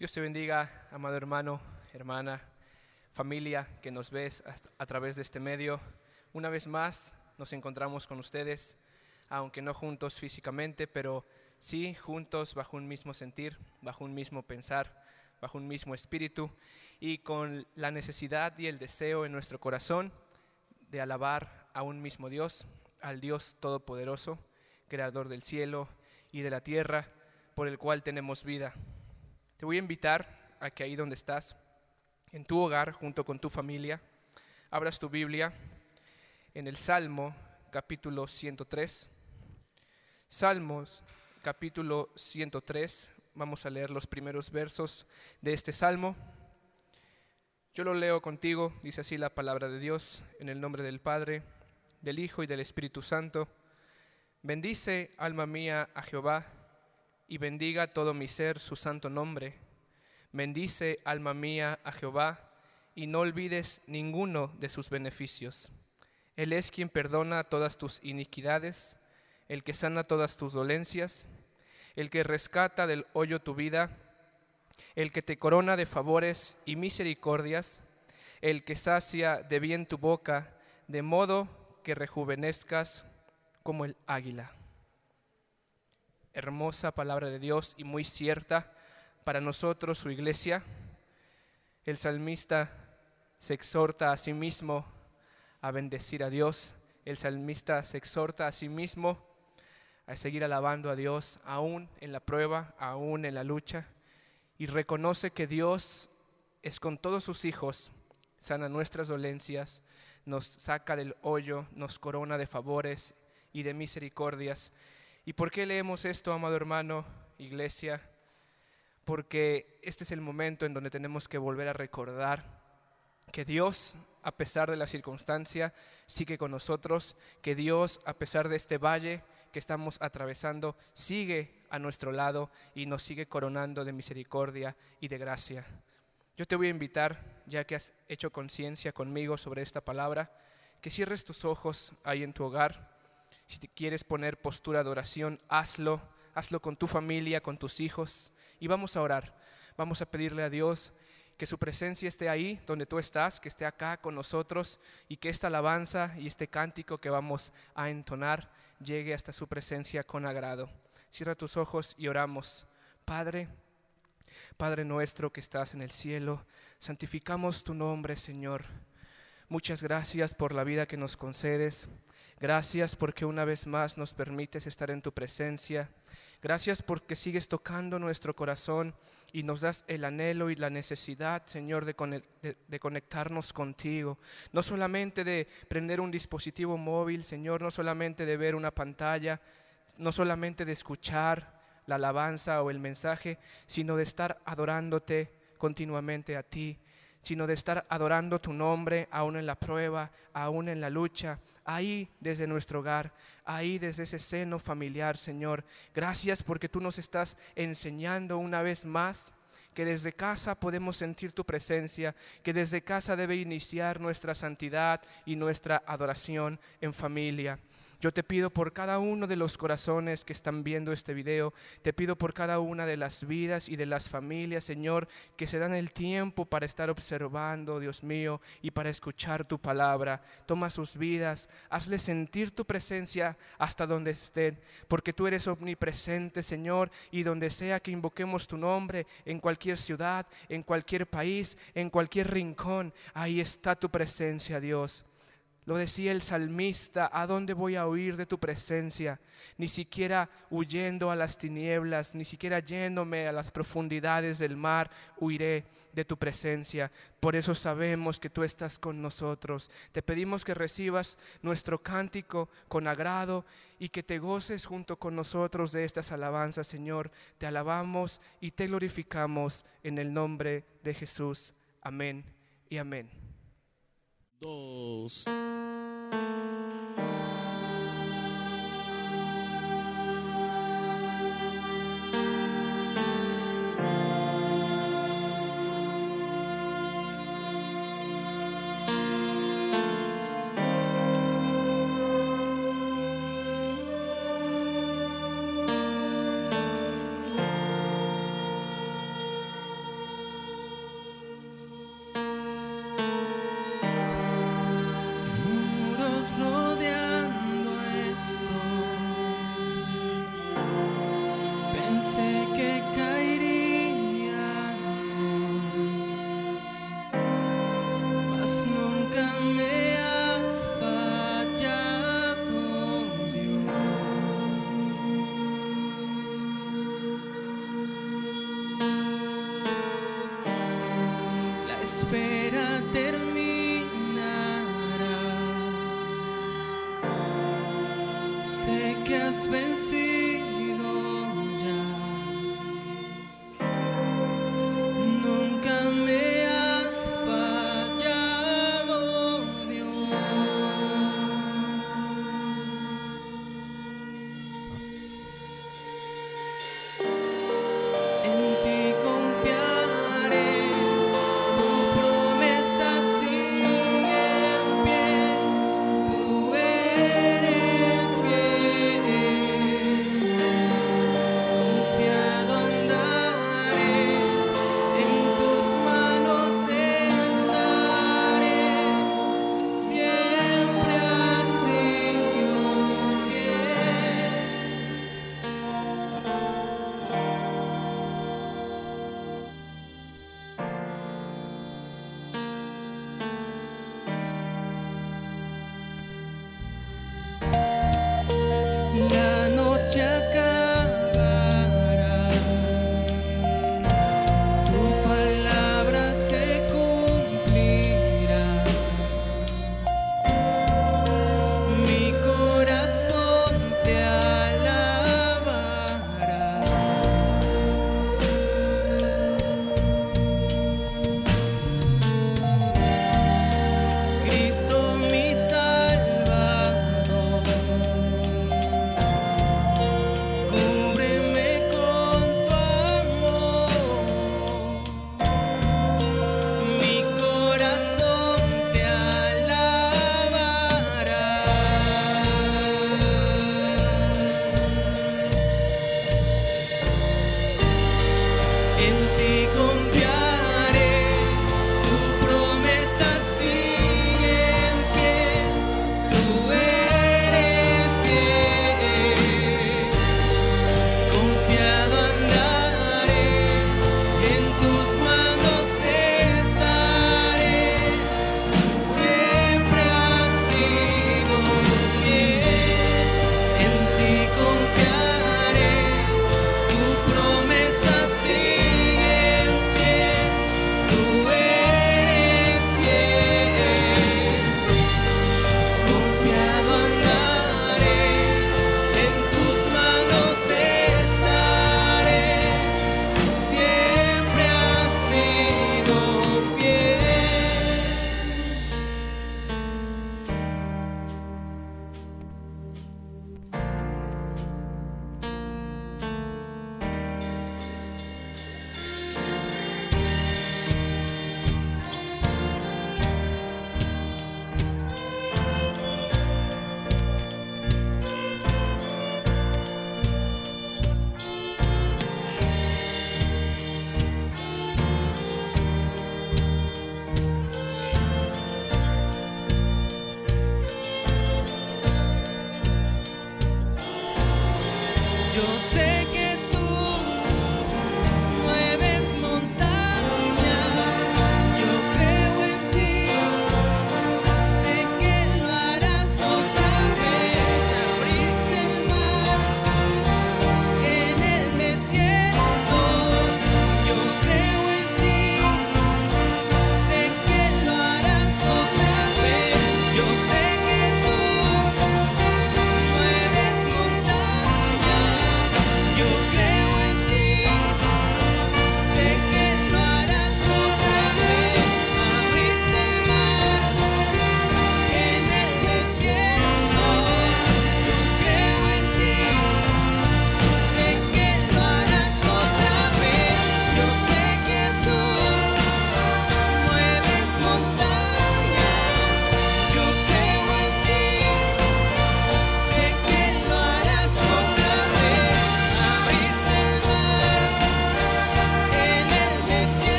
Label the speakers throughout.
Speaker 1: Dios te bendiga, amado hermano, hermana, familia que nos ves a través de este medio. Una vez más nos encontramos con ustedes, aunque no juntos físicamente, pero sí juntos bajo un mismo sentir, bajo un mismo pensar, bajo un mismo espíritu y con la necesidad y el deseo en nuestro corazón de alabar a un mismo Dios, al Dios Todopoderoso, Creador del cielo y de la tierra, por el cual tenemos vida. Te voy a invitar a que ahí donde estás, en tu hogar, junto con tu familia, abras tu Biblia en el Salmo capítulo 103. Salmos capítulo 103, vamos a leer los primeros versos de este Salmo. Yo lo leo contigo, dice así la palabra de Dios, en el nombre del Padre, del Hijo y del Espíritu Santo. Bendice, alma mía, a Jehová, y bendiga todo mi ser su santo nombre. Bendice, alma mía, a Jehová, y no olvides ninguno de sus beneficios. Él es quien perdona todas tus iniquidades, el que sana todas tus dolencias, el que rescata del hoyo tu vida, el que te corona de favores y misericordias, el que sacia de bien tu boca, de modo que rejuvenezcas como el águila. Hermosa palabra de Dios y muy cierta para nosotros, su iglesia. El salmista se exhorta a sí mismo a bendecir a Dios. El salmista se exhorta a sí mismo a seguir alabando a Dios, aún en la prueba, aún en la lucha, y reconoce que Dios es con todos sus hijos, sana nuestras dolencias, nos saca del hoyo, nos corona de favores y de misericordias. ¿Y por qué leemos esto, amado hermano, iglesia? Porque este es el momento en donde tenemos que volver a recordar que Dios, a pesar de la circunstancia, sigue con nosotros, que Dios, a pesar de este valle que estamos atravesando, sigue a nuestro lado y nos sigue coronando de misericordia y de gracia. Yo te voy a invitar, ya que has hecho conciencia conmigo sobre esta palabra, que cierres tus ojos ahí en tu hogar. Si te quieres poner postura de oración, hazlo con tu familia, con tus hijos, y vamos a orar. Vamos a pedirle a Dios que su presencia esté ahí donde tú estás, que esté acá con nosotros, y que esta alabanza y este cántico que vamos a entonar llegue hasta su presencia con agrado. Cierra tus ojos y oramos. Padre nuestro que estás en el cielo, santificamos tu nombre, Señor. Muchas gracias por la vida que nos concedes. Gracias porque una vez más nos permites estar en tu presencia. Gracias porque sigues tocando nuestro corazón y nos das el anhelo y la necesidad, Señor, de conectarnos contigo. No solamente de prender un dispositivo móvil, Señor, no solamente de ver una pantalla, no solamente de escuchar la alabanza o el mensaje, sino de estar adorándote continuamente a ti, sino de estar adorando tu nombre aún en la prueba, aún en la lucha, ahí desde nuestro hogar, ahí desde ese seno familiar, Señor. Gracias porque tú nos estás enseñando una vez más que desde casa podemos sentir tu presencia, que desde casa debe iniciar nuestra santidad y nuestra adoración en familia. Yo te pido por cada uno de los corazones que están viendo este video, te pido por cada una de las vidas y de las familias, Señor, que se dan el tiempo para estar observando, Dios mío, y para escuchar tu palabra. Toma sus vidas, hazles sentir tu presencia hasta donde estén, porque tú eres omnipresente, Señor, y donde sea que invoquemos tu nombre, en cualquier ciudad, en cualquier país, en cualquier rincón, ahí está tu presencia, Dios. Lo decía el salmista, ¿a dónde voy a huir de tu presencia? Ni siquiera huyendo a las tinieblas, ni siquiera yéndome a las profundidades del mar, huiré de tu presencia. Por eso sabemos que tú estás con nosotros. Te pedimos que recibas nuestro cántico con agrado y que te goces junto con nosotros de estas alabanzas, Señor. Te alabamos y te glorificamos en el nombre de Jesús. Amén y amén.
Speaker 2: 2. espera terminará. Sé que has vencido ya. Nunca me has fallado, Dios. En ti confiaré, tu promesa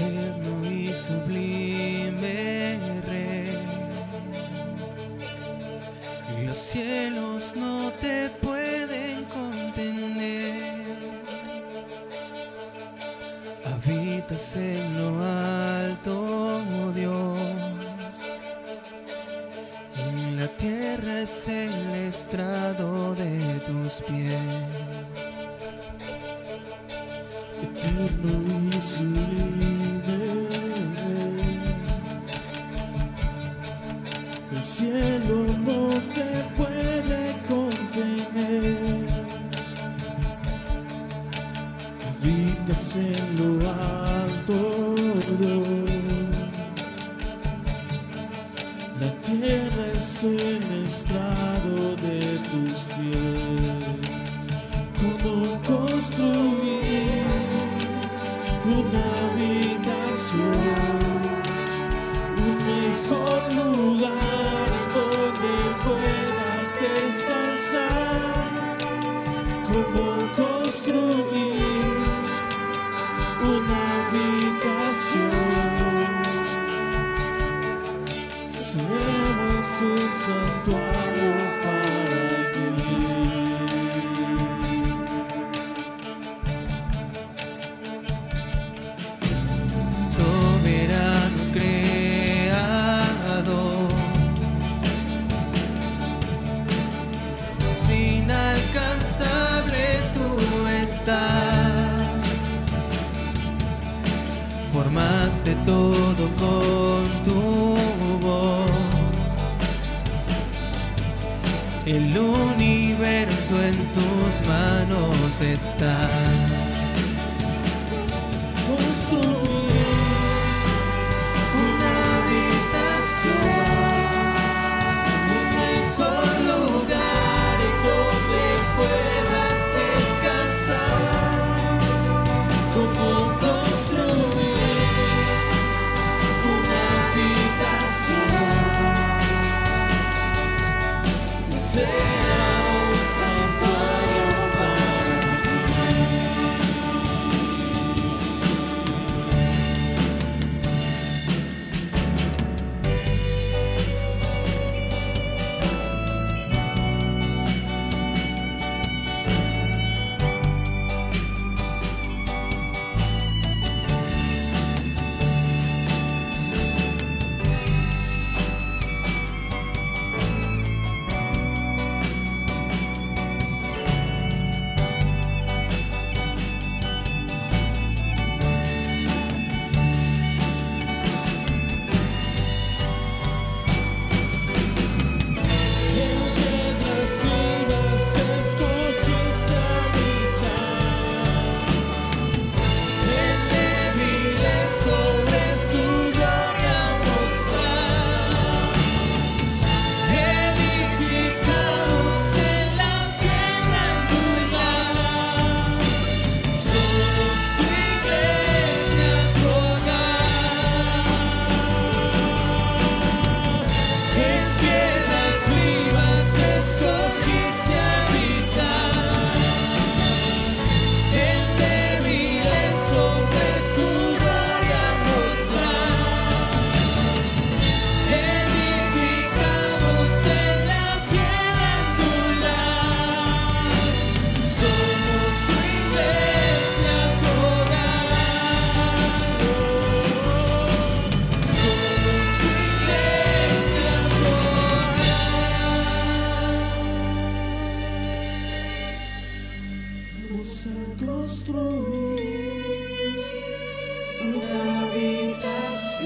Speaker 2: eterno y sublime Rey. Los cielos no te pueden contener. Habitas en lo alto, oh Dios. En la tierra es el estrado de tus pies.
Speaker 3: Eterno y sublime Rey, el cielo no te puede contener. Habitas en lo alto, Dios. La tierra es el estrado de tus pies. ¿Cómo construir una habitación, un mejor lugar en donde puedas descansar? ¿Cómo construir una habitación? Seremos un santuario para ti.
Speaker 2: Soberano creador, inalcanzable tú estás. Formaste todo con tu voz. El universo en tus manos está.
Speaker 3: Construir una habitación, un mejor lugar en donde puedas descansar. ¿Cómo construir una habitación que sea un santuario para ti? Vamos a construir una habitación,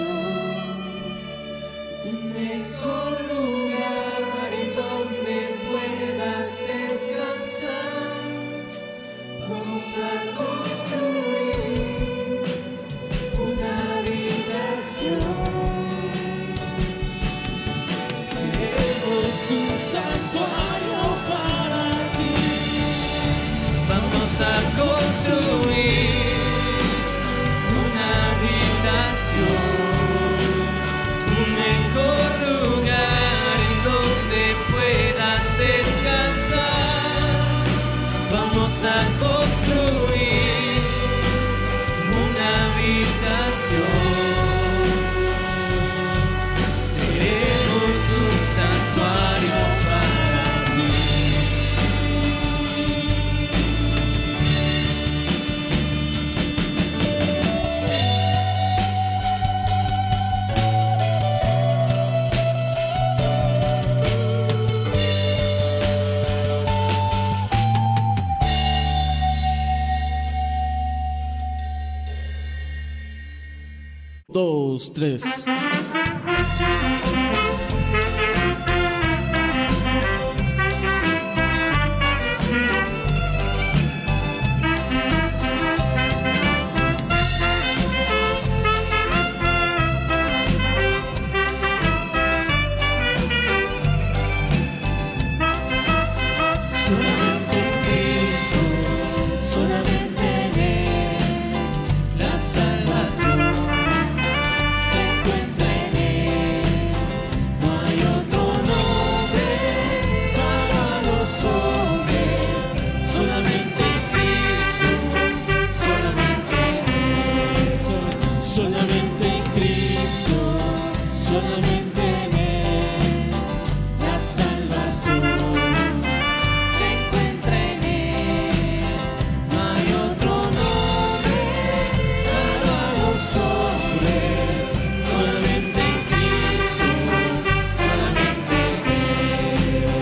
Speaker 3: un mejor lugar en donde puedas descansar. Vamos a construir una habitación. Seremos un santuario para ti.
Speaker 2: Vamos a construir una habitación, un mejor lugar en donde puedas descansar. Vamos a construir una habitación.
Speaker 3: 2, 3.
Speaker 2: Solamente en Cristo, solamente en Él, la salvación se encuentra en Él. No hay otro nombre para los hombres, solamente en Cristo, solamente en Él.
Speaker 3: Solamente en Cristo, solamente en Él, la salvación.
Speaker 2: Se encuentra en Él, no hay otro nombre
Speaker 3: Para los hombres, solamente en Cristo, solamente en Él.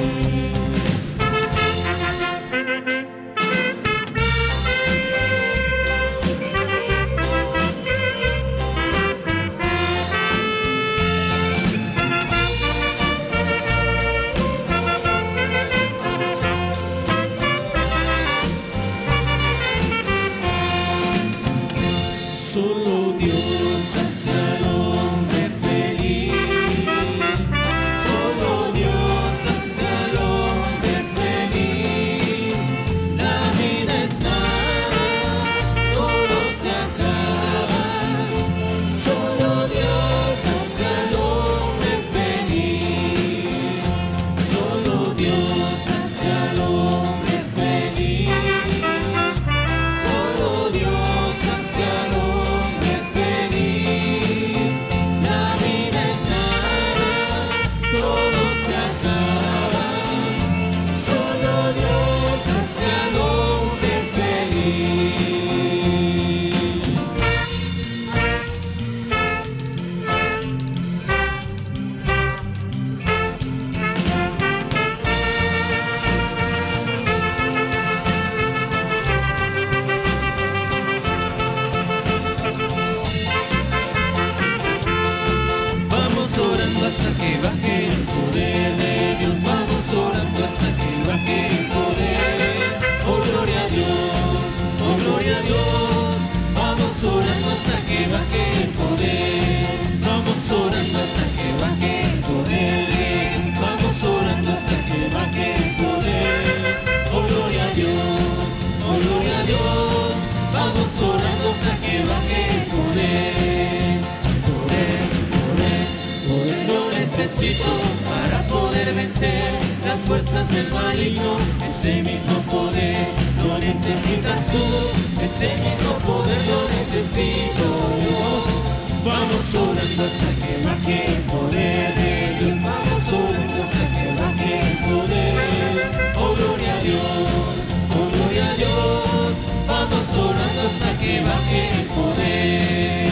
Speaker 3: Solo Dios hace al hombre feliz. Solo Dios hace al hombre feliz. La vida es nada, todo se acaba. Solo Dios hace al hombre feliz. Solo Dios hace al hombre feliz. Solo Dios hace al hombre feliz. La vida es nada, todo se acaba. Solo Dios hace al hombre feliz. Vamos orando hasta que baje el poder de Dios. Vamos orando hasta que baje el poder. Oh gloria a Dios, oh gloria a Dios. Vamos orando hasta que baje el poder. Vamos orando hasta que baje el poder. Vamos orando hasta que baje el poder. Oh gloria a Dios, oh gloria a Dios. Vamos orando hasta que baje el poder. Poder, poder, poder lo necesito para poder vencer las fuerzas del maligno. Ese mismo poder lo necesitas tú. Ese mismo poder lo necesito. Vamos orando hasta que baje el poder de Dios. Vamos orando hasta que baje el poder. Oh gloria a Dios, oh gloria a Dios. Vamos orando hasta que baje el poder.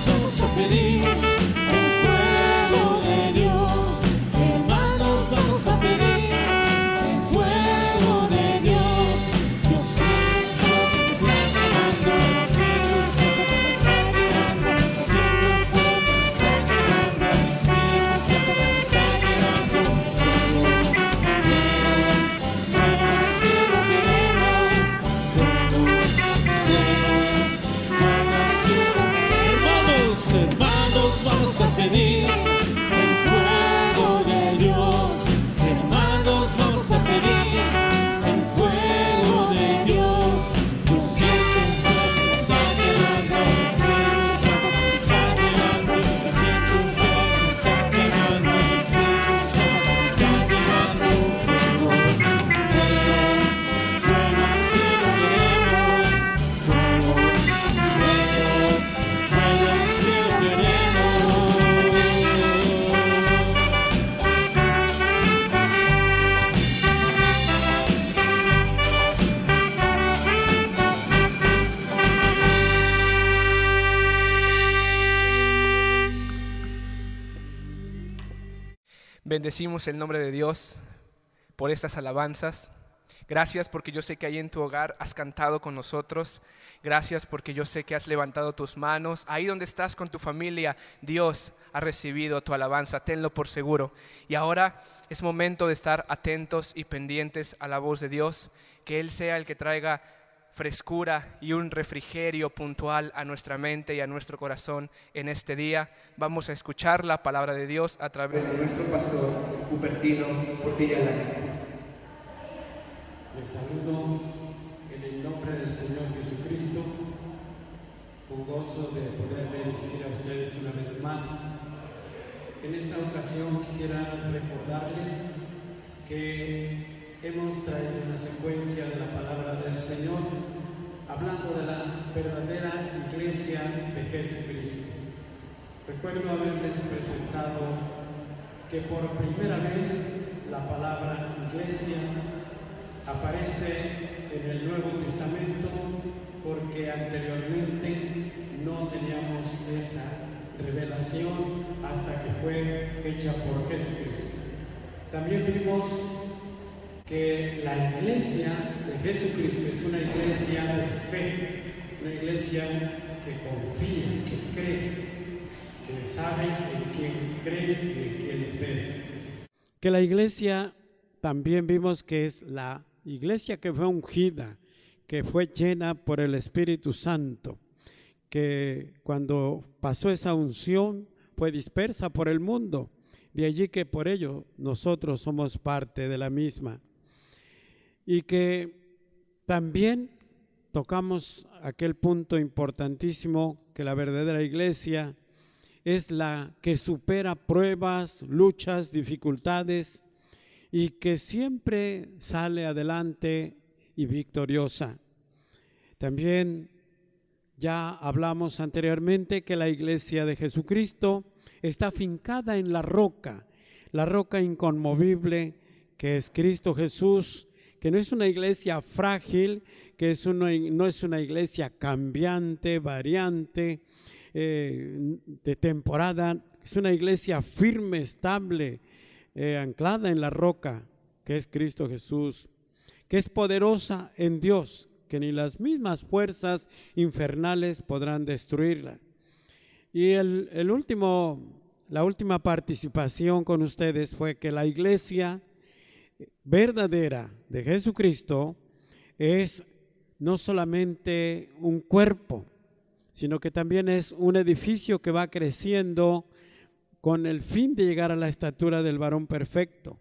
Speaker 3: Vamos a pedir el fuego de Dios.
Speaker 1: Bendecimos el nombre de Dios por estas alabanzas. Gracias porque yo sé que ahí en tu hogar has cantado con nosotros. Gracias porque yo sé que has levantado tus manos. Ahí donde estás con tu familia, Dios ha recibido tu alabanza, tenlo por seguro. Y ahora es momento de estar atentos y pendientes a la voz de Dios. Que Él sea el que traiga frescura y un refrigerio puntual a nuestra mente y a nuestro corazón en este día. Vamos a escuchar la palabra de Dios a través de nuestro pastor Cupertino Portilla Lara.
Speaker 4: Les saludo en el nombre del Señor Jesucristo, con gozo de poderme dirigir a ustedes una vez más. En esta ocasión quisiera recordarles que hemos traído una secuencia de la palabra del Señor, hablando de la verdadera iglesia de Jesucristo. Recuerdo haberles presentado que por primera vez la palabra iglesia aparece en el Nuevo Testamento, porque anteriormente no teníamos esa revelación hasta que fue hecha por Jesucristo. También vimos que la iglesia de Jesucristo es una iglesia de fe, una iglesia que confía, que cree, que sabe en quién cree y en quién espera. Que la iglesia también vimos que es la iglesia que fue ungida, que fue llena por el Espíritu Santo, que cuando pasó esa unción fue dispersa por el mundo, de allí que por ello nosotros somos parte de la misma. Y que también tocamos aquel punto importantísimo, que la verdadera iglesia es la que supera pruebas, luchas, dificultades, y que siempre sale adelante y victoriosa. También ya hablamos anteriormente que la iglesia de Jesucristo está afincada en la roca inconmovible que es Cristo Jesús, que no es una iglesia frágil, que no es una iglesia cambiante, variante, de temporada. Es una iglesia firme, estable, anclada en la roca, que es Cristo Jesús, que es poderosa en Dios, que ni las mismas fuerzas infernales podrán destruirla. Y la última participación con ustedes fue que la iglesia verdadera de Jesucristo es no solamente un cuerpo, sino que también es un edificio que va creciendo con el fin de llegar a la estatura del varón perfecto,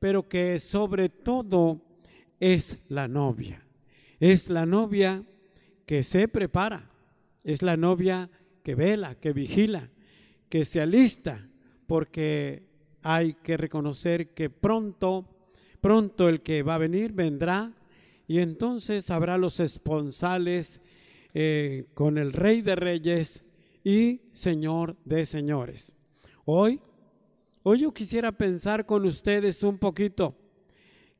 Speaker 4: pero que sobre todo es la novia que se prepara, es la novia que vela, que vigila, que se alista, porque hay que reconocer que pronto el que va a venir vendrá, y entonces habrá los esponsales con el Rey de Reyes y Señor de Señores. Hoy yo quisiera pensar con ustedes un poquito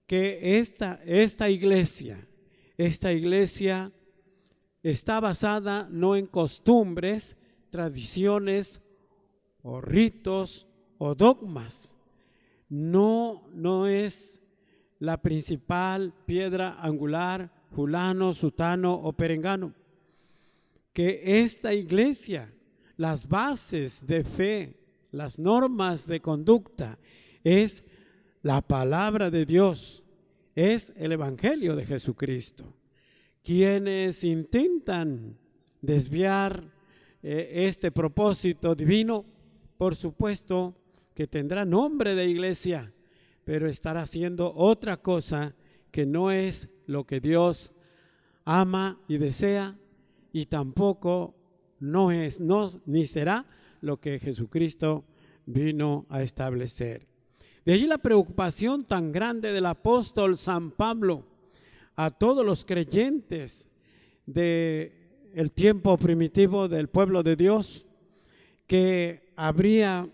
Speaker 4: que esta iglesia está basada no en costumbres, tradiciones o ritos o dogmas. No es la principal piedra angular, fulano, sutano o perengano. Que esta iglesia, las bases de fe, las normas de conducta, es la palabra de Dios, es el Evangelio de Jesucristo. Quienes intentan desviar este propósito divino, por supuesto que tendrá nombre de iglesia, pero estará haciendo otra cosa que no es lo que Dios ama y desea, y tampoco ni será lo que Jesucristo vino a establecer. De allí la preocupación tan grande del apóstol San Pablo a todos los creyentes del tiempo primitivo del pueblo de Dios, que habría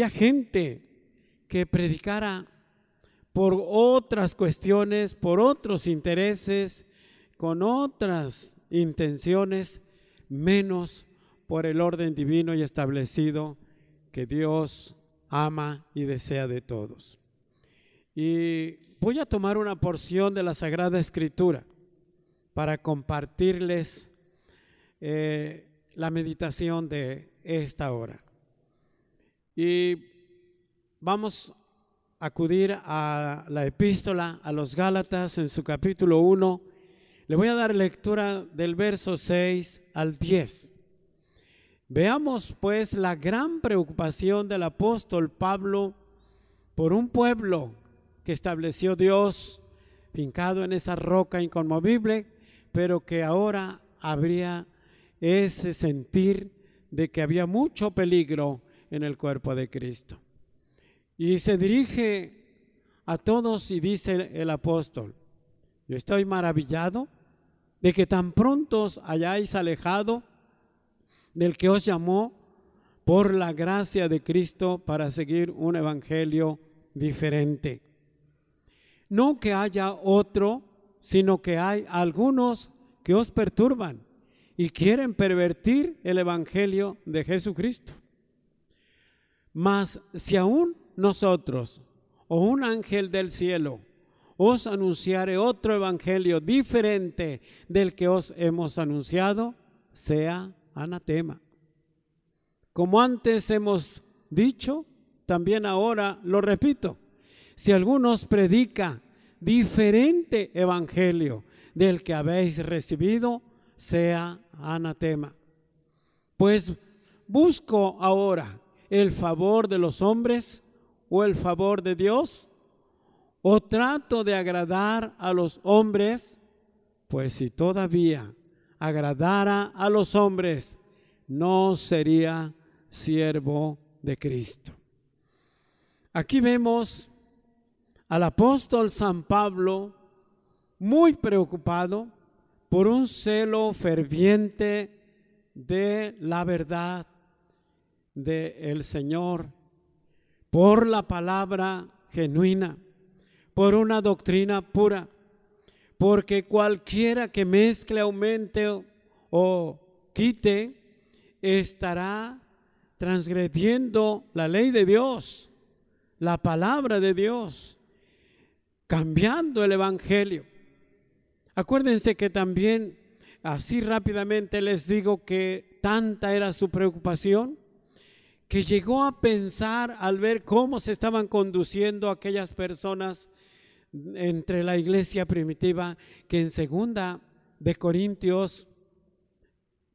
Speaker 4: gente que predicara por otras cuestiones, por otros intereses, con otras intenciones, menos por el orden divino y establecido que Dios ama y desea de todos. Y voy a tomar una porción de la Sagrada Escritura para compartirles la meditación de esta hora. Y vamos a acudir a la epístola a los Gálatas en su capítulo 1. Le voy a dar lectura del verso 6 al 10. Veamos pues la gran preocupación del apóstol Pablo por un pueblo que estableció Dios, fincado en esa roca inconmovible, pero que ahora habría ese sentir de que había mucho peligro en el cuerpo de Cristo. Y se dirige a todos y dice el apóstol: yo estoy maravillado de que tan pronto os hayáis alejado del que os llamó por la gracia de Cristo para seguir un evangelio diferente. No que haya otro, sino que hay algunos que os perturban y quieren pervertir el evangelio de Jesucristo. Mas si aún nosotros o un ángel del cielo os anunciare otro evangelio diferente del que os hemos anunciado, sea anatema. Como antes hemos dicho, también ahora lo repito: si alguno os predica diferente evangelio del que habéis recibido, sea anatema. Pues busco ahora el favor de los hombres o el favor de Dios, o trato de agradar a los hombres. Pues si todavía agradara a los hombres, no sería siervo de Cristo. Aquí vemos al apóstol San Pablo muy preocupado por un celo ferviente de la verdad del Señor, por la palabra genuina, por una doctrina pura, porque cualquiera que mezcle, aumente o quite estará transgrediendo la ley de Dios, la palabra de Dios, cambiando el evangelio. Acuérdense que también, así rápidamente les digo, que tanta era su preocupación que llegó a pensar, al ver cómo se estaban conduciendo aquellas personas entre la iglesia primitiva, que en 2 de Corintios,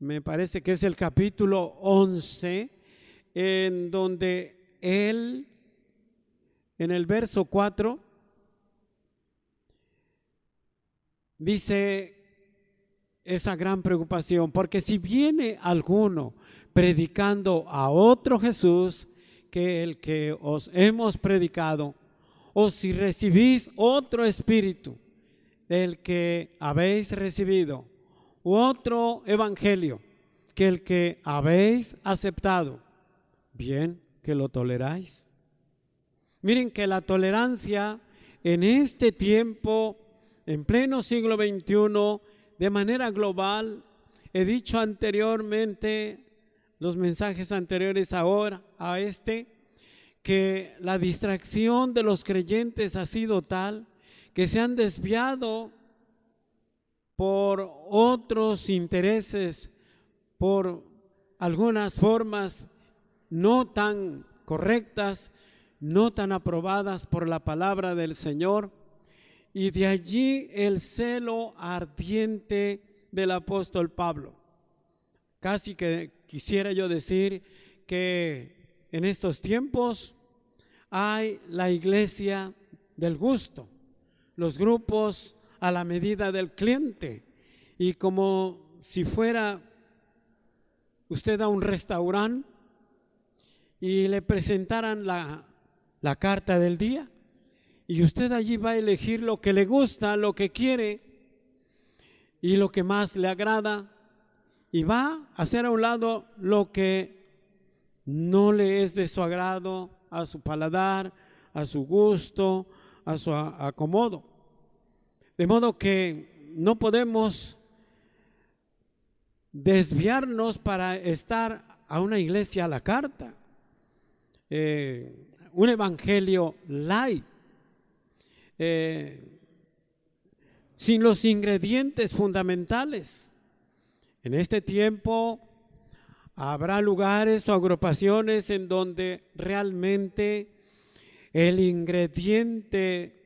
Speaker 4: me parece que es el capítulo 11, en donde él, en el verso 4, dice esa gran preocupación: porque si viene alguno predicando a otro Jesús que el que os hemos predicado, o si recibís otro espíritu del que habéis recibido, u otro evangelio que el que habéis aceptado, bien que lo toleráis. Miren que la tolerancia en este tiempo, en pleno siglo XXI, de manera global, he dicho anteriormente, los mensajes anteriores ahora a que la distracción de los creyentes ha sido tal que se han desviado por otros intereses, por algunas formas no tan correctas, no tan aprobadas por la palabra del Señor. Y de allí el celo ardiente del apóstol Pablo. Casi que quisiera yo decir que en estos tiempos hay la iglesia del gusto, los grupos a la medida del cliente, y como si fuera usted a un restaurante y le presentaran la carta del día, y usted allí va a elegir lo que le gusta, lo que quiere y lo que más le agrada, y va a hacer a un lado lo que no le es de su agrado, a su paladar, a su gusto, a su acomodo. De modo que no podemos desviarnos para estar a una iglesia a la carta. un evangelio light, sin los ingredientes fundamentales. En este tiempo habrá lugares o agrupaciones en donde realmente el ingrediente,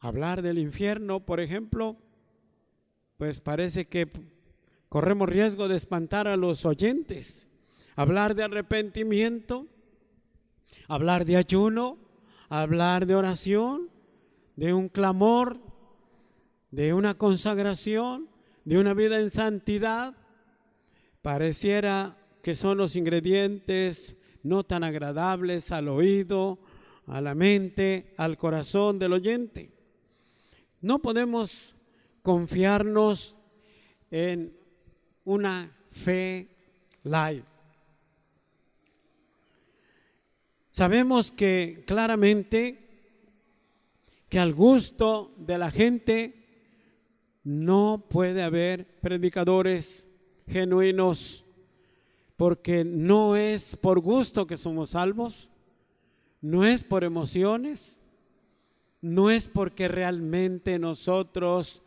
Speaker 4: hablar del infierno, por ejemplo, pues parece que corremos riesgo de espantar a los oyentes. Hablar de arrepentimiento, hablar de ayuno, hablar de oración, de un clamor, de una consagración, de una vida en santidad, pareciera que son los ingredientes no tan agradables al oído, a la mente, al corazón del oyente. No podemos confiarnos en una fe light. Sabemos que claramente que al gusto de la gente no puede haber predicadores genuinos, porque no es por gusto que somos salvos, no es por emociones, no es porque realmente nosotros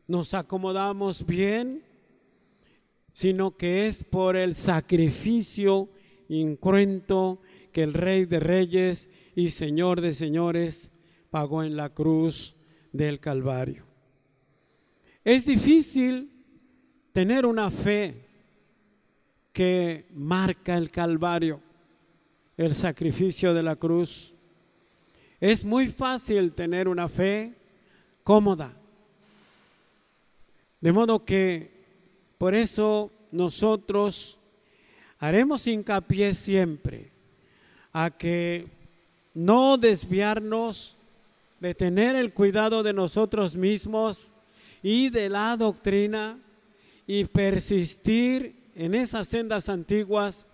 Speaker 4: nos acomodamos bien, sino que es por el sacrificio incruento que el Rey de Reyes y Señor de Señores pagó en la cruz del Calvario. Es difícil tener una fe que marca el Calvario, el sacrificio de la cruz. Es muy fácil tener una fe cómoda. De modo que por eso nosotros haremos hincapié siempre a que no desviarnos de tener el cuidado de nosotros mismos y de la doctrina y persistir en esas sendas antiguas,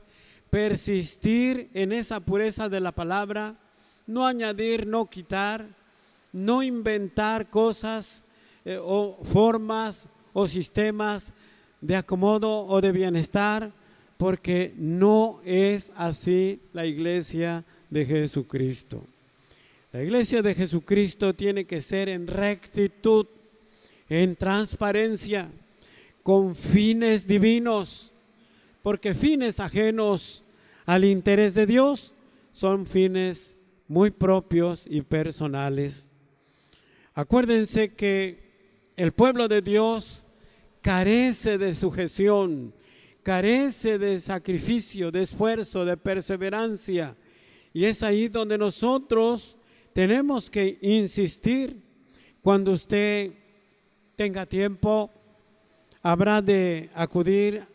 Speaker 4: persistir en esa pureza de la palabra, no añadir, no quitar, no inventar cosas o formas o sistemas de acomodo o de bienestar, porque no es así la iglesia de Jesucristo. La iglesia de Jesucristo tiene que ser en rectitud, en transparencia, con fines divinos, porque fines ajenos al interés de Dios son fines muy propios y personales. Acuérdense que el pueblo de Dios carece de sujeción, carece de sacrificio, de esfuerzo, de perseverancia, y es ahí donde nosotros tenemos que insistir. Cuando usted tenga tiempo, habrá de acudir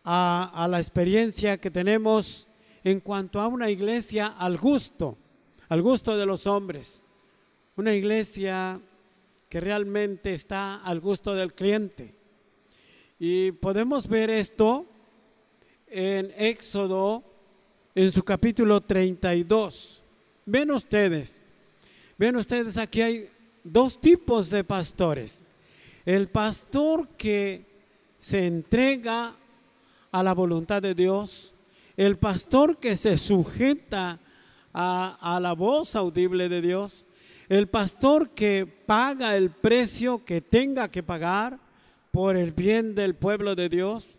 Speaker 4: a la experiencia que tenemos en cuanto a una iglesia al gusto de los hombres, una iglesia que realmente está al gusto del cliente. Y podemos ver esto en Éxodo, en su capítulo 32. Ven ustedes, aquí hay dos tipos de pastores. El pastor que se entrega a la voluntad de Dios, el pastor que se sujeta a la voz audible de Dios, el pastor que paga el precio que tenga que pagar por el bien del pueblo de Dios,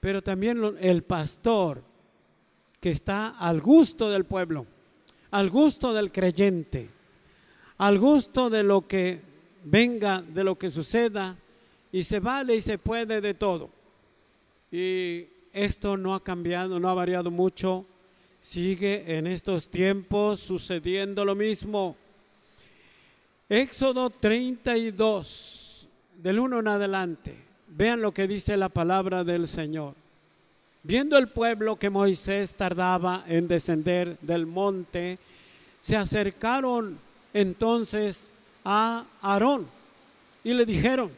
Speaker 4: pero también el pastor que está al gusto del pueblo, al gusto del creyente, al gusto de lo que venga, de lo que suceda, y se vale y se puede de todo. Y esto no ha cambiado, no ha variado mucho, sigue en estos tiempos sucediendo lo mismo. Éxodo 32, del 1 en adelante, vean lo que dice la palabra del Señor. Viendo el pueblo que Moisés tardaba en descender del monte, se acercaron entonces a Aarón y le dijeron: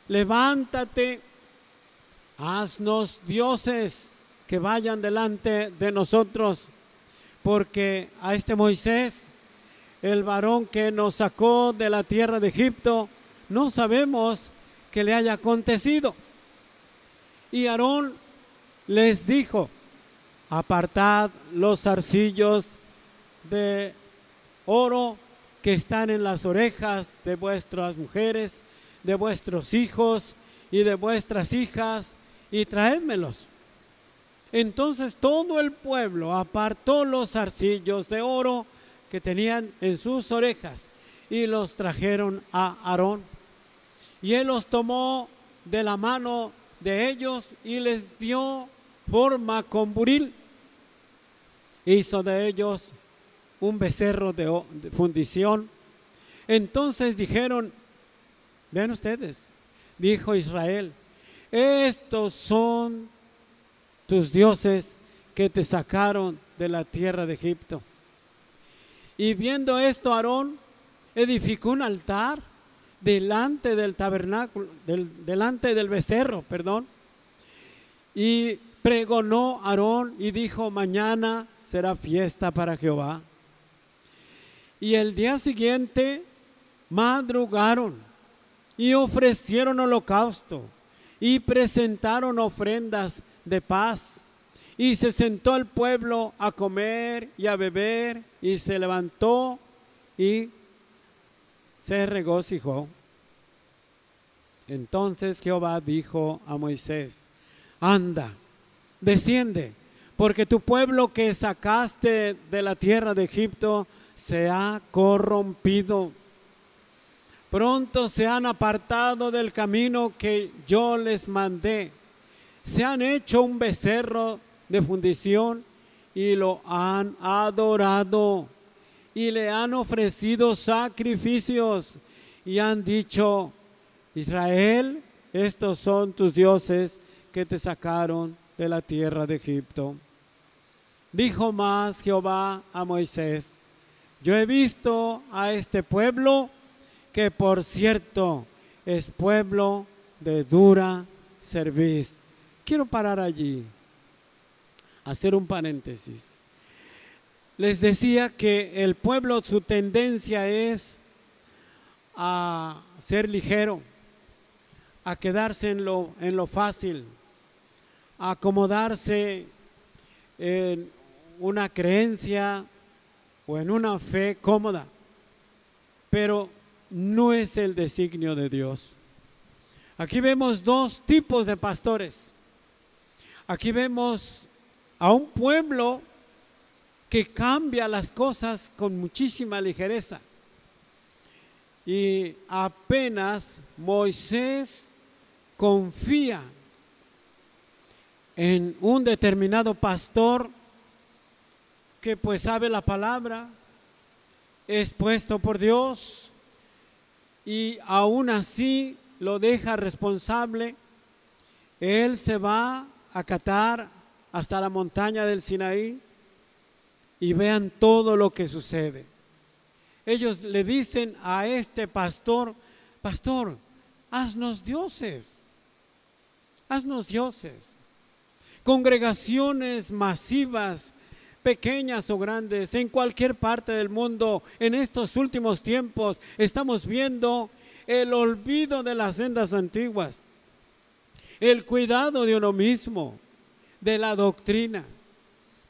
Speaker 4: levántate, haznos dioses que vayan delante de nosotros, porque a este Moisés, el varón que nos sacó de la tierra de Egipto, no sabemos qué le haya acontecido. Y Aarón les dijo: Apartad los zarcillos de oro que están en las orejas de vuestras mujeres, de vuestros hijos y de vuestras hijas, y traédmelos. Entonces todo el pueblo apartó los zarcillos de oro que tenían en sus orejas y los trajeron a Aarón. Y él los tomó de la mano de ellos y les dio forma con buril. Hizo de ellos un becerro de fundición. Entonces dijeron, vean ustedes, dijo Israel, estos son tus dioses que te sacaron de la tierra de Egipto. Y viendo esto, Aarón edificó un altar delante del tabernáculo, delante del becerro, y pregonó Aarón y dijo, mañana será fiesta para Jehová. Y el día siguiente madrugaron y ofrecieron holocausto y presentaron ofrendas de paz. Y se sentó el pueblo a comer y a beber, y se levantó y se regocijó. Entonces Jehová dijo a Moisés, anda, desciende, porque tu pueblo que sacaste de la tierra de Egipto se ha corrompido. Pronto se han apartado del camino que yo les mandé. Se han hecho un becerro de fundición y lo han adorado y le han ofrecido sacrificios y han dicho, Israel, estos son tus dioses que te sacaron de la tierra de Egipto. Dijo más Jehová a Moisés, yo he visto a este pueblo que por cierto es pueblo de dura cerviz. Quiero parar allí, hacer un paréntesis. Les decía que el pueblo, su tendencia es a ser ligero, a quedarse en lo fácil, a acomodarse en una creencia o en una fe cómoda, pero no es el designio de Dios. Aquí vemos dos tipos de pastores. Aquí vemos a un pueblo que cambia las cosas con muchísima ligereza. Y apenas Moisés confía en un determinado pastor que pues sabe la palabra, es puesto por Dios y aún así lo deja responsable. Él se va a acatar hasta la montaña del Sinaí y vean todo lo que sucede. Ellos le dicen a este pastor, pastor, haznos dioses, haznos dioses. Congregaciones masivas, pequeñas o grandes, en cualquier parte del mundo, en estos últimos tiempos, estamos viendo el olvido de las sendas antiguas, el cuidado de uno mismo, de la doctrina.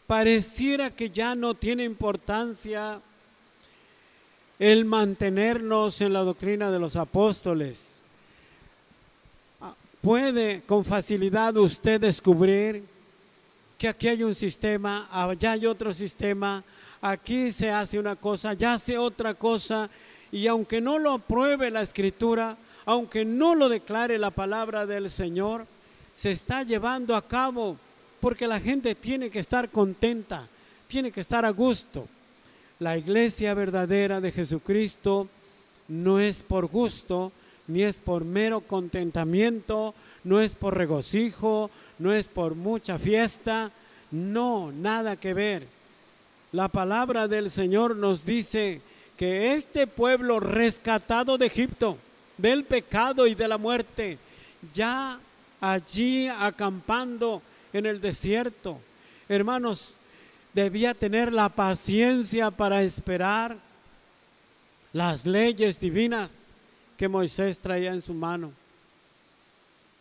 Speaker 4: Pareciera que ya no tiene importancia el mantenernos en la doctrina de los apóstoles. Puede con facilidad usted descubrir que aquí hay un sistema, allá hay otro sistema, aquí se hace una cosa, allá hace otra cosa, y aunque no lo apruebe la Escritura, aunque no lo declare la palabra del Señor, se está llevando a cabo porque la gente tiene que estar contenta, tiene que estar a gusto. La iglesia verdadera de Jesucristo no es por gusto, ni es por mero contentamiento, no es por regocijo, no es por mucha fiesta, no, nada que ver. La palabra del Señor nos dice que este pueblo rescatado de Egipto, del pecado y de la muerte, ya allí acampando en el desierto, hermanos, debía tener la paciencia para esperar las leyes divinas que Moisés traía en su mano.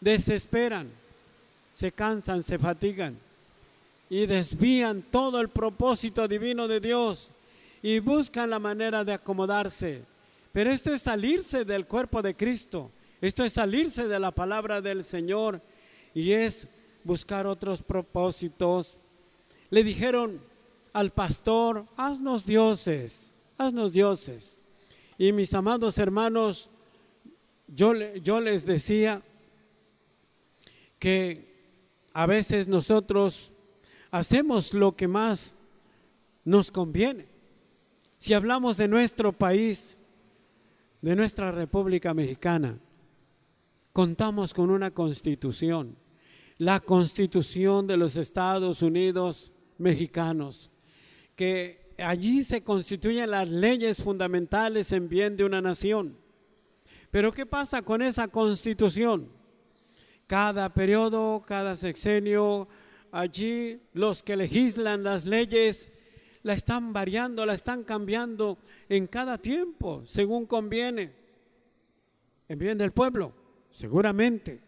Speaker 4: Desesperan, se cansan, se fatigan y desvían todo el propósito divino de Dios y buscan la manera de acomodarse. Pero esto es salirse del cuerpo de Cristo, esto es salirse de la palabra del Señor y es buscar otros propósitos. Le dijeron al pastor, haznos dioses, haznos dioses. Y mis amados hermanos, yo les decía que a veces nosotros hacemos lo que más nos conviene. Si hablamos de nuestro país, de nuestra República Mexicana, contamos con una constitución, la Constitución de los Estados Unidos mexicanos, que allí se constituyen las leyes fundamentales en bien de una nación. Pero ¿qué pasa con esa Constitución? Cada periodo, cada sexenio, allí los que legislan las leyes la están variando, la están cambiando en cada tiempo, según conviene, en bien del pueblo, seguramente.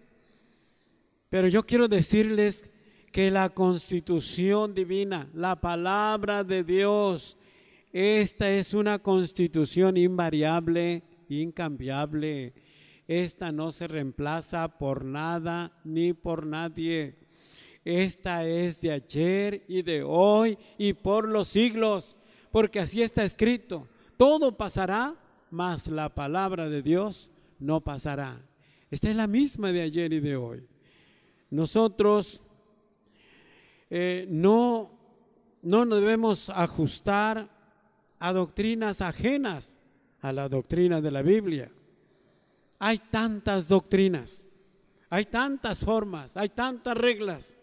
Speaker 4: Pero yo quiero decirles que la Constitución divina, la palabra de Dios, esta es una Constitución invariable, incambiable. Esta no se reemplaza por nada ni por nadie. Esta es de ayer y de hoy y por los siglos, porque así está escrito. Todo pasará, mas la palabra de Dios no pasará. Esta es la misma de ayer y de hoy. Nosotros no nos debemos ajustar a doctrinas ajenas a la doctrina de la Biblia. Hay tantas doctrinas, hay tantas formas, hay tantas reglas,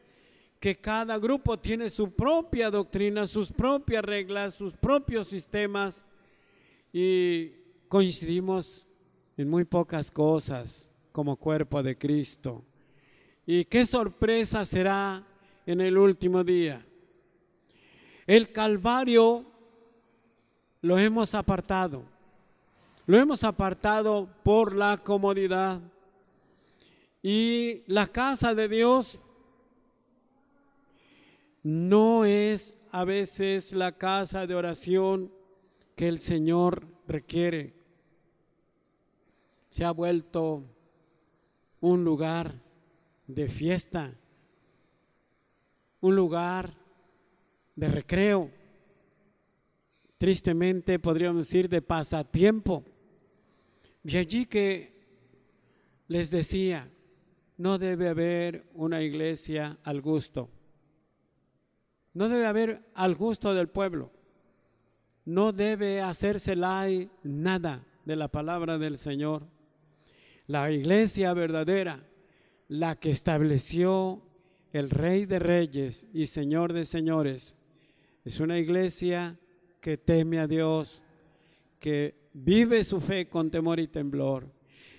Speaker 4: que cada grupo tiene su propia doctrina, sus propias reglas, sus propios sistemas, y coincidimos en muy pocas cosas como cuerpo de Cristo. Y qué sorpresa será en el último día. El Calvario lo hemos apartado por la comodidad, y la casa de Dios no es a veces la casa de oración que el Señor requiere. Se ha vuelto un lugar de fiesta, un lugar de recreo, tristemente podríamos decir de pasatiempo. Y allí que les decía, no debe haber una iglesia al gusto. No debe haber al gusto del pueblo. No debe hacérsela nada de la palabra del Señor. La iglesia verdadera, la que estableció el Rey de Reyes y Señor de Señores, es una iglesia que teme a Dios, que vive su fe con temor y temblor.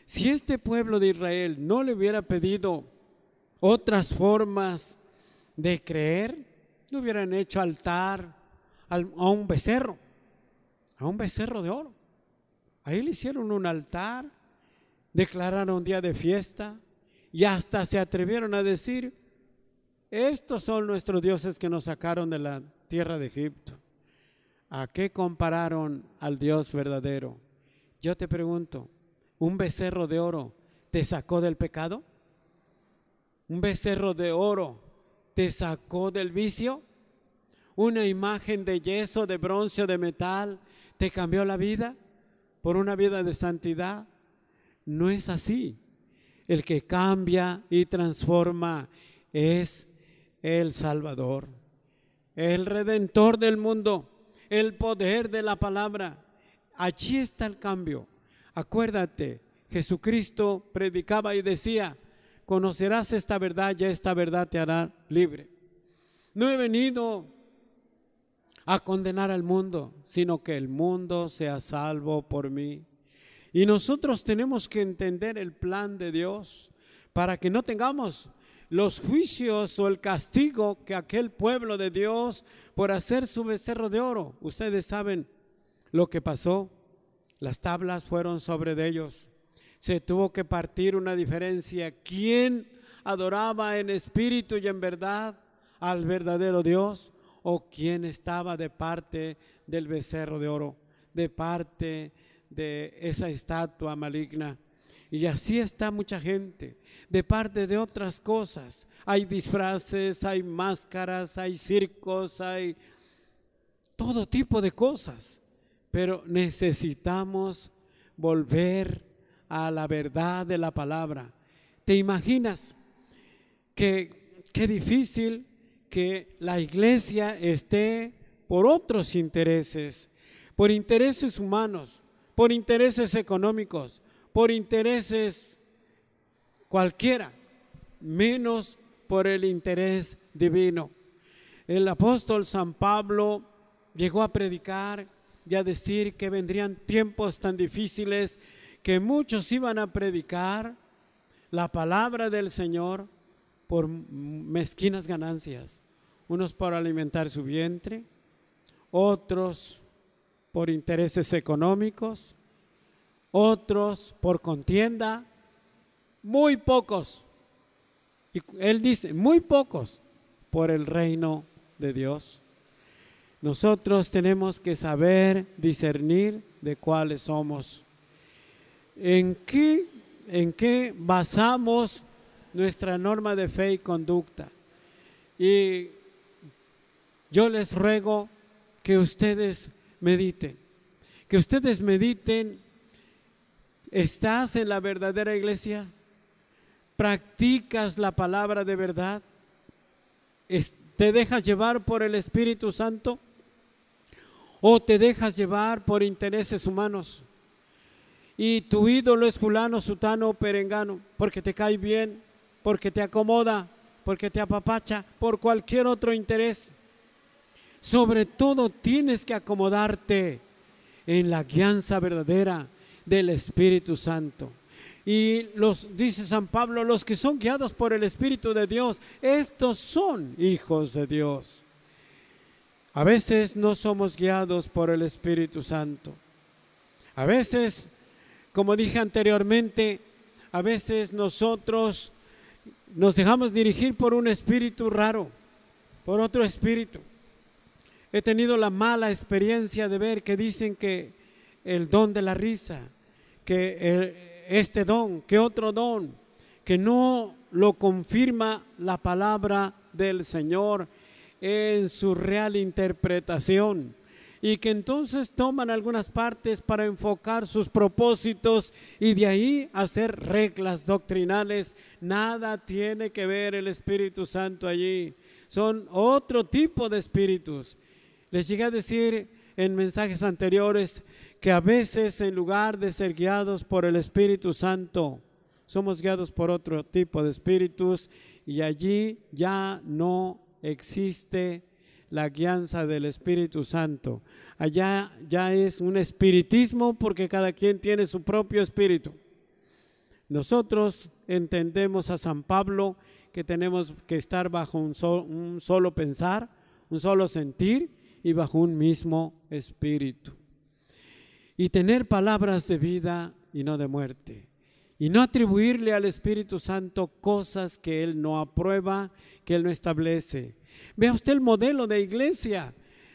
Speaker 4: Si este pueblo de Israel no le hubiera pedido otras formas de creer, no hubieran hecho altar a un becerro de oro. Ahí le hicieron un altar, declararon día de fiesta y hasta se atrevieron a decir, estos son nuestros dioses que nos sacaron de la tierra de Egipto. ¿A qué compararon al Dios verdadero? Yo te pregunto, ¿un becerro de oro te sacó del pecado? ¿Un becerro de oro te sacó del vicio? ¿Una imagen de yeso, de bronce o de metal te cambió la vida por una vida de santidad? No es así. El que cambia y transforma es el Salvador, el Redentor del mundo, el poder de la palabra. Allí está el cambio. Acuérdate, Jesucristo predicaba y decía, conocerás esta verdad y esta verdad te hará libre. No he venido a condenar al mundo, sino que el mundo sea salvo por mí. Y nosotros tenemos que entender el plan de Dios para que no tengamos los juicios o el castigo que aquel pueblo de Dios por hacer su becerro de oro. Ustedes saben lo que pasó. Las tablas fueron sobre de ellos. Se tuvo que partir una diferencia. ¿Quién adoraba en espíritu y en verdad al verdadero Dios o quién estaba de parte del becerro de oro, de parte de esa estatua maligna. Y así está mucha gente, de parte de otras cosas. Hay disfraces, hay máscaras, hay circos, hay todo tipo de cosas. Pero necesitamos volver a la verdad de la palabra. ¿Te imaginas qué difícil que la iglesia esté por otros intereses, por intereses humanos, por intereses económicos, por intereses cualquiera, menos por el interés divino? El apóstol San Pablo llegó a predicar y a decir que vendrían tiempos tan difíciles que muchos iban a predicar la palabra del Señor por mezquinas ganancias, unos por alimentar su vientre, otros por intereses económicos, otros por contienda, muy pocos, y él dice, muy pocos por el reino de Dios. Nosotros tenemos que saber discernir de cuáles somos. ¿En qué basamos nuestra norma de fe y conducta? Y yo les ruego que ustedes mediten, ¿estás en la verdadera iglesia? ¿Practicas la palabra de verdad? ¿Te dejas llevar por el Espíritu Santo? ¿O te dejas llevar por intereses humanos? Y tu ídolo es fulano, sutano o perengano, porque te cae bien, porque te acomoda, porque te apapacha, por cualquier otro interés. Sobre todo tienes que acomodarte en la guianza verdadera del Espíritu Santo. Y dice San Pablo, los que son guiados por el Espíritu de Dios, estos son hijos de Dios. A veces no somos guiados por el Espíritu Santo. A veces, como dije anteriormente, a veces nosotros nos dejamos dirigir por un espíritu raro, por otro espíritu. He tenido la mala experiencia de ver que dicen que el don de la risa, que este don, que otro don, que no lo confirma la palabra del Señor en su real interpretación, y que entonces toman algunas partes para enfocar sus propósitos y de ahí hacer reglas doctrinales. Nada tiene que ver el Espíritu Santo allí, son otro tipo de espíritus. Les llegué a decir en mensajes anteriores que a veces, en lugar de ser guiados por el Espíritu Santo, somos guiados por otro tipo de espíritus, y allí ya no existe la guianza del Espíritu Santo. Allá ya es un espiritismo, porque cada quien tiene su propio espíritu. Nosotros entendemos a San Pablo que tenemos que estar bajo un solo pensar, un solo sentir y bajo un mismo espíritu. Y tener palabras de vida y no de muerte. Y no atribuirle al Espíritu Santo cosas que Él no aprueba, que Él no establece. Vea usted el modelo de iglesia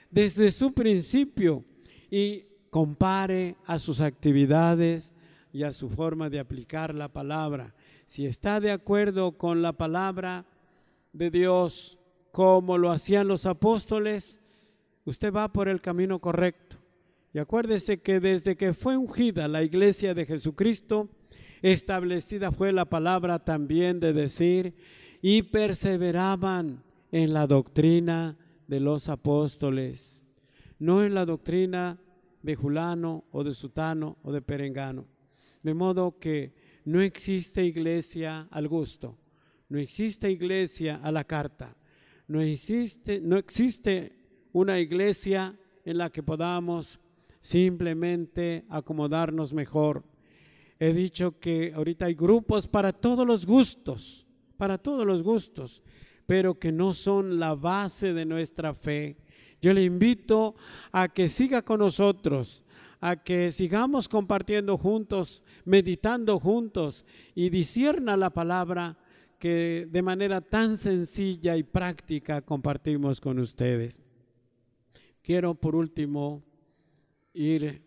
Speaker 4: desde su principio y compare a sus actividades y a su forma de aplicar la palabra. Si está de acuerdo con la palabra de Dios, como lo hacían los apóstoles, usted va por el camino correcto. Y acuérdese que desde que fue ungida la iglesia de Jesucristo, establecida fue la palabra también de decir, y perseveraban en la doctrina de los apóstoles, no en la doctrina de fulano o de sutano o de perengano. De modo que no existe iglesia al gusto, no existe iglesia a la carta, no existe una iglesia en la que podamos simplemente acomodarnos mejor. He dicho que ahorita hay grupos para todos los gustos, pero que no son la base de nuestra fe. Yo le invito a que siga con nosotros, a que sigamos compartiendo juntos, meditando juntos, y discierna la palabra que de manera tan sencilla y práctica compartimos con ustedes. Quiero por último ir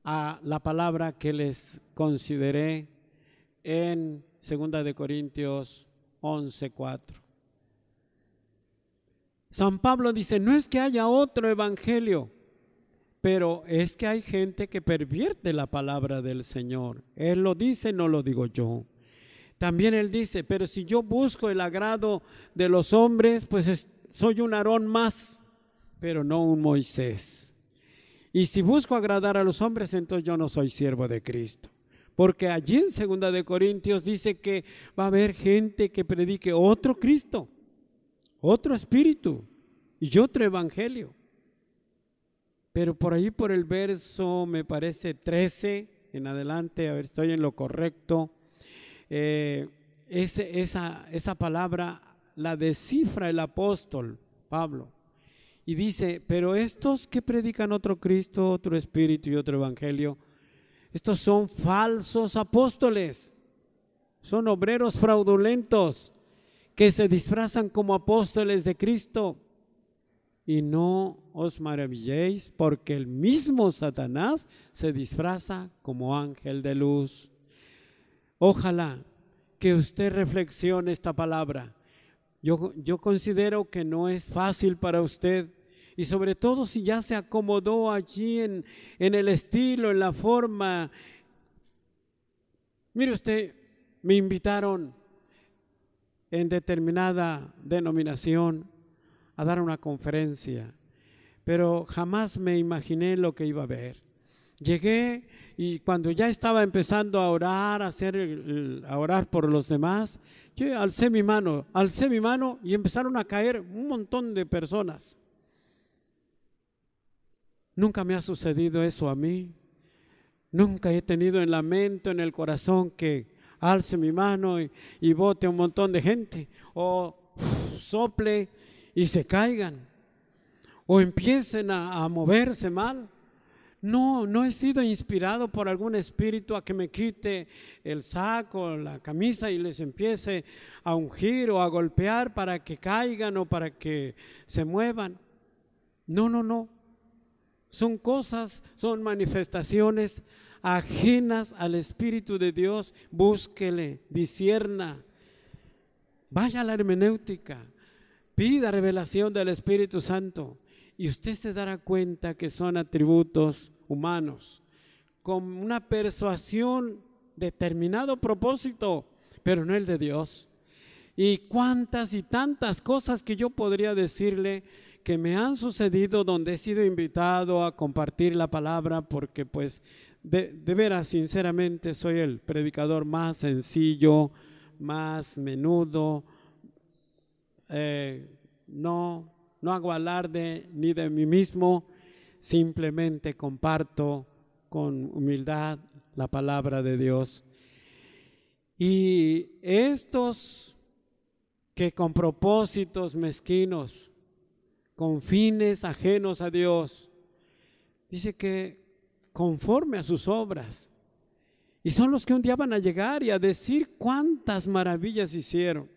Speaker 4: a la palabra que les consideré en 2 de Corintios 11:4. San Pablo dice, no es que haya otro evangelio, pero es que hay gente que pervierte la palabra del Señor. Él lo dice, no lo digo yo. También él dice, pero si yo busco el agrado de los hombres, pues soy un Aarón más, pero no un Moisés. Y si busco agradar a los hombres, entonces yo no soy siervo de Cristo. Porque allí en 2 de Corintios dice que va a haber gente que predique otro Cristo, otro espíritu y otro evangelio. Pero por ahí por el verso, me parece 13 en adelante, a ver, estoy en lo correcto, esa palabra la descifra el apóstol Pablo y dice, pero estos que predican otro Cristo, otro espíritu y otro evangelio, estos son falsos apóstoles, son obreros fraudulentos que se disfrazan como apóstoles de Cristo. Y no os maravilléis, porque el mismo Satanás se disfraza como ángel de luz. Ojalá que usted reflexione esta palabra. Yo considero que no es fácil para usted, y sobre todo si ya se acomodó allí en el estilo, en la forma. Mire usted, me invitaron en determinada denominación a dar una conferencia, pero jamás me imaginé lo que iba a ver. Llegué y cuando ya estaba empezando a orar, a orar por los demás, yo alcé mi mano y empezaron a caer un montón de personas. Nunca me ha sucedido eso a mí. Nunca he tenido en la mente, en el corazón, que alce mi mano y bote un montón de gente, o sople y se caigan, o empiecen a moverse mal. No he sido inspirado por algún espíritu a que me quite el saco, la camisa y les empiece a ungir o a golpear para que caigan o para que se muevan. No. Son cosas, son manifestaciones ajenas al Espíritu de Dios. Búsquele, discierna, vaya a la hermenéutica, pida revelación del Espíritu Santo y usted se dará cuenta que son atributos humanos con una persuasión, determinado propósito, pero no el de Dios. Y cuántas y tantas cosas que yo podría decirle que me han sucedido donde he sido invitado a compartir la palabra, porque pues de veras, sinceramente, soy el predicador más sencillo, más menudo, no hago alarde ni de mí mismo, simplemente comparto con humildad la palabra de Dios. Y estos que con propósitos mezquinos, con fines ajenos a Dios, dice que conforme a sus obras, y son los que un día van a llegar y a decir cuántas maravillas hicieron.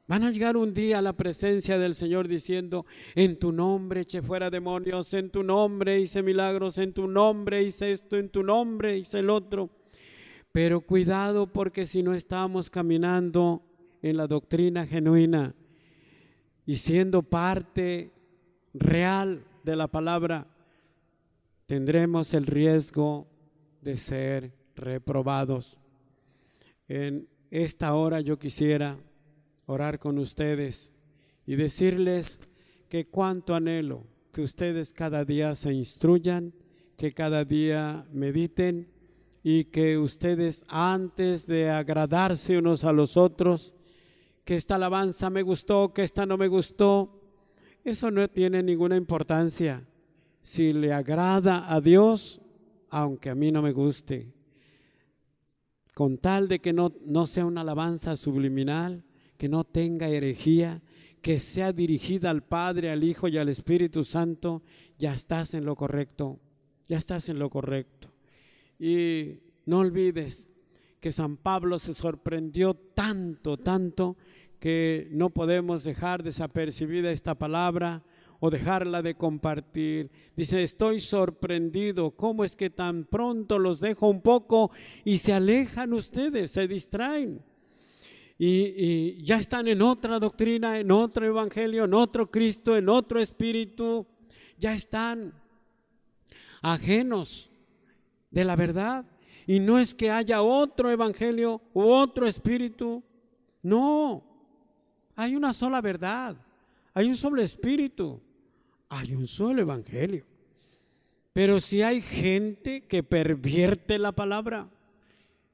Speaker 4: Van a llegar un día a la presencia del Señor diciendo, en tu nombre eché fuera demonios, en tu nombre hice milagros, en tu nombre hice esto, en tu nombre hice el otro. Pero cuidado, porque si no estamos caminando en la doctrina genuina y siendo parte real de la palabra, tendremos el riesgo de ser reprobados. En esta hora yo quisiera orar con ustedes y decirles que cuánto anhelo que ustedes cada día se instruyan, que cada día mediten y que ustedes, antes de agradarse unos a los otros, que esta alabanza me gustó, que esta no me gustó, eso no tiene ninguna importancia. Si le agrada a Dios, aunque a mí no me guste, con tal de que no sea una alabanza subliminal, que no tenga herejía, que sea dirigida al Padre, al Hijo y al Espíritu Santo, ya estás en lo correcto, ya estás en lo correcto. Y no olvides que San Pablo se sorprendió tanto, que no podemos dejar desapercibida esta palabra o dejarla de compartir. Dice, estoy sorprendido, ¿cómo es que tan pronto los dejo un poco y se alejan ustedes, se distraen? Y ya están en otra doctrina, en otro evangelio, en otro Cristo, en otro espíritu, ya están ajenos de la verdad. Y no es que haya otro evangelio u otro espíritu, no, hay una sola verdad, hay un solo espíritu, hay un solo evangelio. Pero si hay gente que pervierte la palabra,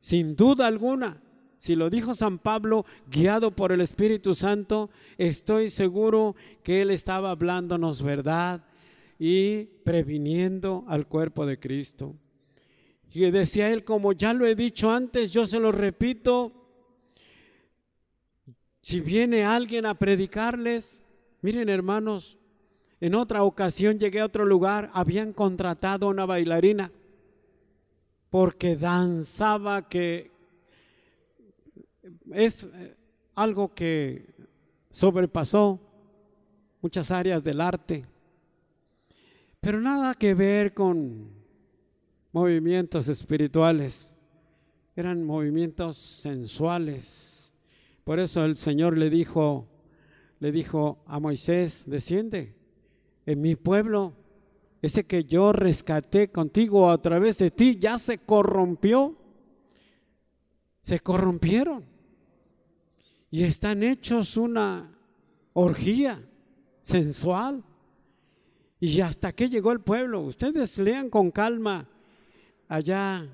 Speaker 4: sin duda alguna, si lo dijo San Pablo, guiado por el Espíritu Santo, estoy seguro que él estaba hablándonos verdad y previniendo al cuerpo de Cristo. Y decía él, como ya lo he dicho antes, yo se lo repito, si viene alguien a predicarles, miren hermanos, en otra ocasión llegué a otro lugar, habían contratado a una bailarina porque danzaba, que es algo que sobrepasó muchas áreas del arte, pero nada que ver con movimientos espirituales, eran movimientos sensuales. Por eso el Señor le dijo a Moisés, desciende, en mi pueblo, ese que yo rescaté contigo a través de ti, ya se corrompió, se corrompieron y están hechos una orgía sensual. Y hasta que llegó el pueblo, ustedes lean con calma allá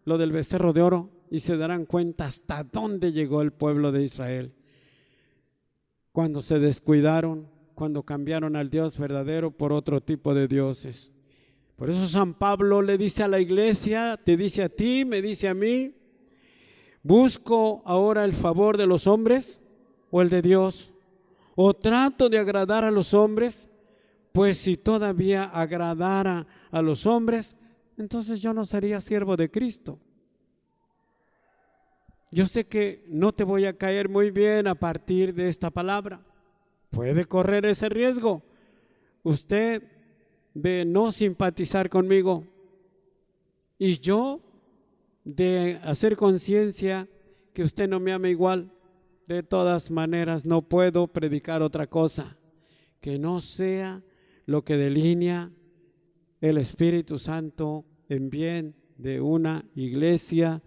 Speaker 4: lo del becerro de oro y se darán cuenta hasta dónde llegó el pueblo de Israel. Cuando se descuidaron, cuando cambiaron al Dios verdadero por otro tipo de dioses. Por eso San Pablo le dice a la iglesia, te dice a ti, me dice a mí, ¿busco ahora el favor de los hombres o el de Dios? ¿O trato de agradar a los hombres? Pues si todavía agradara a los hombres, entonces yo no sería siervo de Cristo. Yo sé que no te voy a caer muy bien a partir de esta palabra. Puede correr ese riesgo usted de no simpatizar conmigo y yo de hacer conciencia que usted no me ama igual. De todas maneras no puedo predicar otra cosa que no sea lo que delinea el Espíritu Santo en bien de una iglesia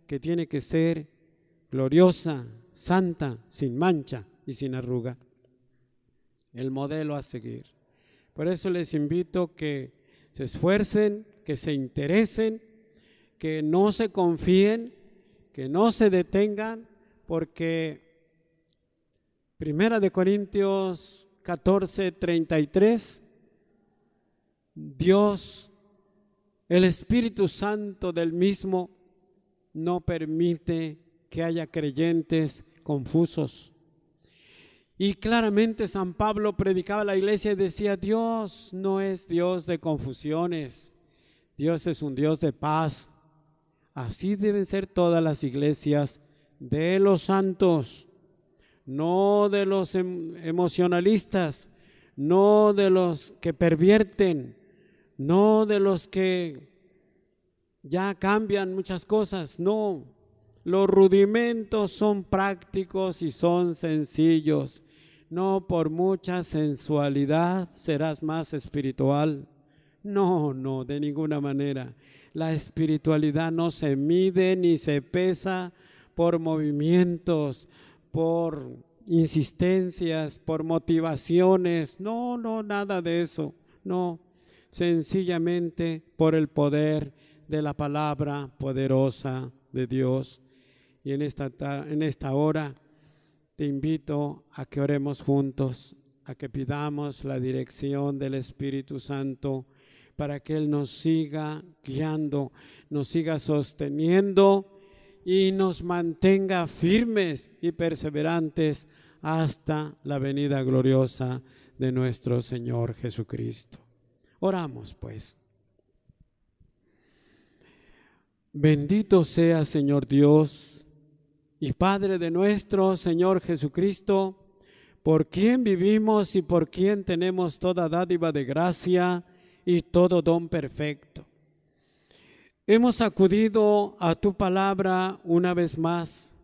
Speaker 4: que tiene que ser gloriosa, santa, sin mancha y sin arruga. El modelo a seguir. Por eso les invito que se esfuercen, que se interesen, que no se confíen, que no se detengan, porque 1 Corintios 14:33, Dios, el Espíritu Santo del mismo, no permite que haya creyentes confusos. Y claramente San Pablo predicaba a la iglesia y decía, Dios no es Dios de confusiones, Dios es un Dios de paz. Así deben ser todas las iglesias de los santos, no de los emocionalistas, no de los que pervierten, no de los que ya cambian muchas cosas, no. Los rudimentos son prácticos y son sencillos. No por mucha sensualidad serás más espiritual. No, de ninguna manera. La espiritualidad no se mide ni se pesa por movimientos, por insistencias, por motivaciones. No, nada de eso. No, sencillamente por el poder de la palabra poderosa de Dios. Y en esta hora te invito a que oremos juntos, a que pidamos la dirección del Espíritu Santo para que Él nos siga guiando, nos siga sosteniendo y nos mantenga firmes y perseverantes hasta la venida gloriosa de nuestro Señor Jesucristo. Oramos pues. Bendito sea, Señor Dios y Padre de nuestro Señor Jesucristo, por quien vivimos y por quien tenemos toda dádiva de gracia y todo don perfecto. Hemos acudido a tu palabra una vez más.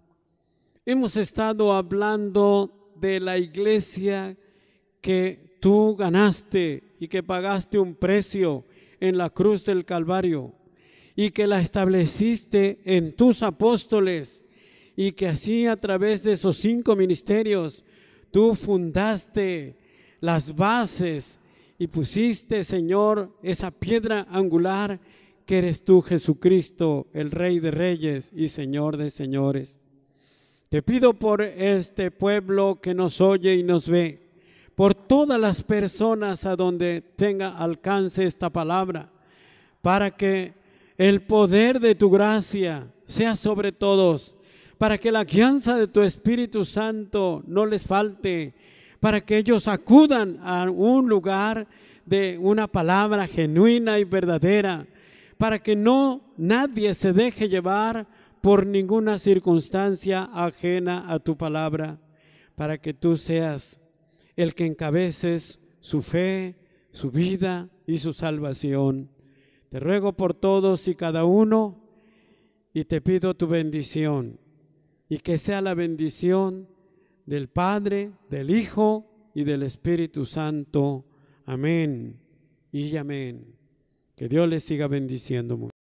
Speaker 4: Hemos estado hablando de la iglesia que tú ganaste y que pagaste un precio en la cruz del Calvario y que la estableciste en tus apóstoles y que así a través de esos 5 ministerios tú fundaste las bases y pusiste, Señor, esa piedra angular que eres tú, Jesucristo, el Rey de Reyes y Señor de Señores. Te pido por este pueblo que nos oye y nos ve, por todas las personas a donde tenga alcance esta palabra, para que el poder de tu gracia sea sobre todos, para que la guianza de tu Espíritu Santo no les falte, para que ellos acudan a un lugar de una palabra genuina y verdadera, para que nadie se deje llevar por ninguna circunstancia ajena a tu palabra, para que tú seas el que encabeces su fe, su vida y su salvación. Te ruego por todos y cada uno y te pido tu bendición, y que sea la bendición del Padre, del Hijo y del Espíritu Santo. Amén y amén. Que Dios les siga bendiciendo mucho.